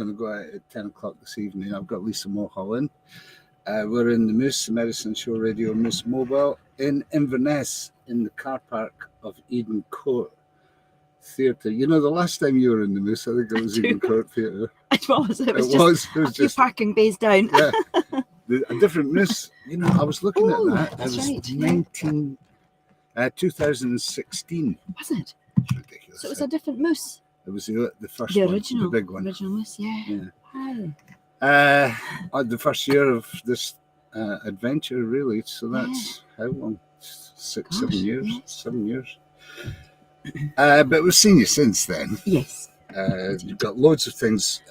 going to go out at 10 o'clock this evening. I've got Liza Mulholland. We're in the Moose, the Medicine Show Radio Moose Mobile in Inverness, in the car park of Eden Court Theatre. You know, the last time you were in the Moose, I think it was Eden Court Theatre. It was. It was just a few parking bays down. Yeah, a different Moose. You know, I was looking at that. That's it was right. 2016. Was it? It's ridiculous. So it was a different Moose. It was the first The one, original, the big one. Original Moose, yeah. Hi. The first year of this adventure, really. So that's how long? 7 years. Yes. 7 years. But we've seen you since then. Yes. You've got loads of things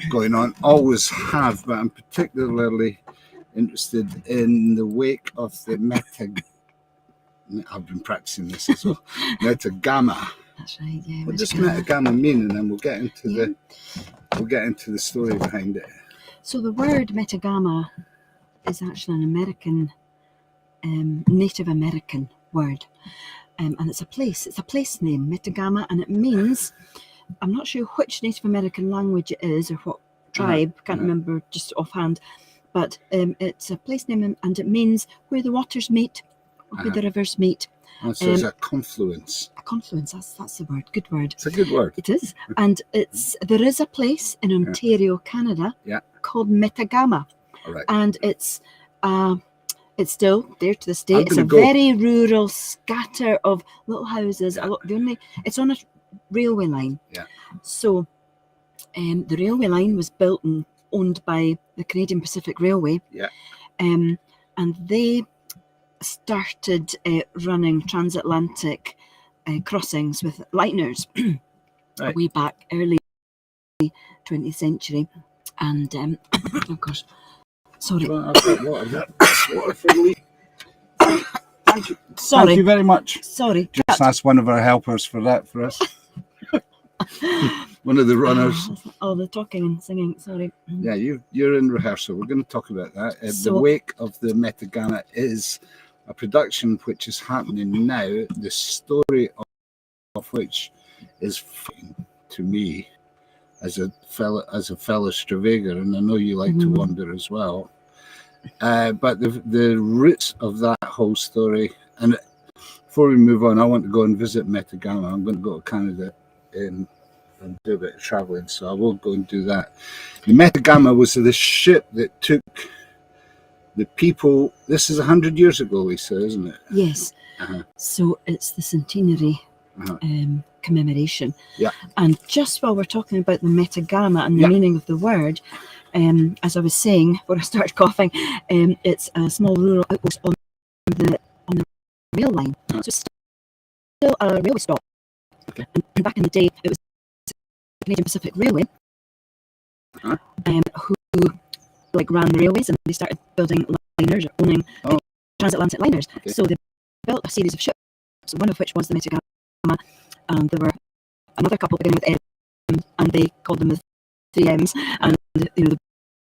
going on. Always have, but I'm particularly interested in the wake of the I've been practicing this as well. Metagama. That's right. Yeah. What does Metagama mean? And then we'll get into the story behind it. So the word Metagama is actually an American, Native American word, and it's a place. It's a place name, Metagama, and it means, I'm not sure which Native American language it is or what tribe. Can't remember just offhand, but it's a place name, and it means where the waters meet, or where the rivers meet. Oh, so it's a confluence. A confluence, that's the word. Good word. It's a good word. It is. And there is a place in Ontario, Canada, called Metagama. All right. And it's still there to this day. It's a very rural scatter of little houses. It's on a railway line. Yeah. So the railway line was built and owned by the Canadian Pacific Railway. Yeah. And they started running transatlantic crossings with liners way back early 20th century. And oh gosh, sorry. Sorry. Thank you very much. Sorry. Just ask one of our helpers for that for us. One of the runners. Oh, the talking and singing. Sorry. Yeah, you're in rehearsal. We're going to talk about that. The Wake of the Metagama is a production which is happening now. The story of which is to me as a fellow Stravager, and I know you like to wander as well. But the roots of that whole story, and before we move on, I want to go and visit Metagama. I'm going to go to Canada and do a bit of traveling, so I will go and do that. The Metagama was the ship that took the people. This is 100 years ago, Lisa, isn't it? Yes. So it's the centenary commemoration. Yeah. And just while we're talking about the Metagama and the meaning of the word, as I was saying before I started coughing, it's a small rural outpost on the rail line. So it's still a railway stop. Okay. And back in the day, it was the Canadian Pacific Railway who ran the railways, and they started building liners or owning transatlantic liners. Okay. So they built a series of ships, one of which was the Metagama, and there were another couple beginning with M, and they called them the 3 M's, and the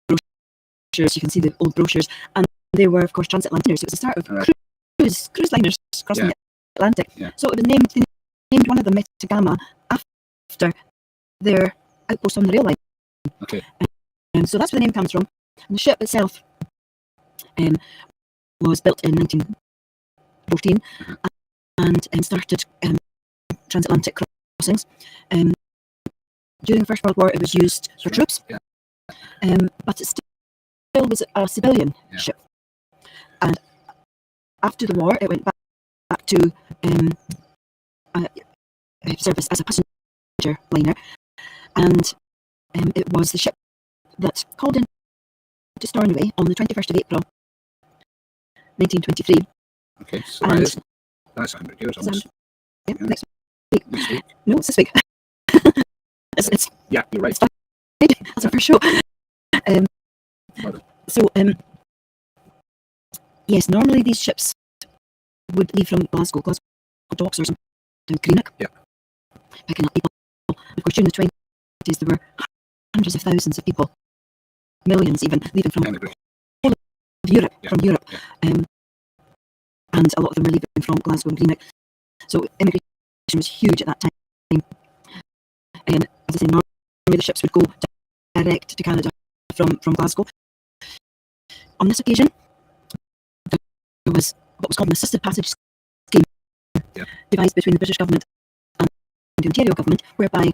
brochures, you can see the old brochures, and they were of course transatlantic liners. So it was the start of cruise liners crossing the Atlantic. Yeah. So it was they named one of them Metagama after their outpost on the rail line. Okay. And so that's where the name comes from. And the ship itself was built in 1914 and started transatlantic crossings. During the First World War, it was used for troops, but it still was a civilian ship. And after the war, it went back to service as a passenger liner, and it was the ship that called in to Stornoway on the 21st of April 1923. Okay, so that's 100 years almost. Next week. No, it's this week. it's you're right. That's our first show. Yes, normally these ships would leave from Glasgow docks or something to Greenock, picking up people. Of course, during the 20s, there were hundreds of thousands of people, millions even, leaving from all of Europe, and a lot of them were leaving from Glasgow and Greenock. So immigration was huge at that time. As I say, normally the ships would go direct to Canada from Glasgow. On this occasion, there was what was called an assisted passage scheme devised between the British government and the Ontario government, whereby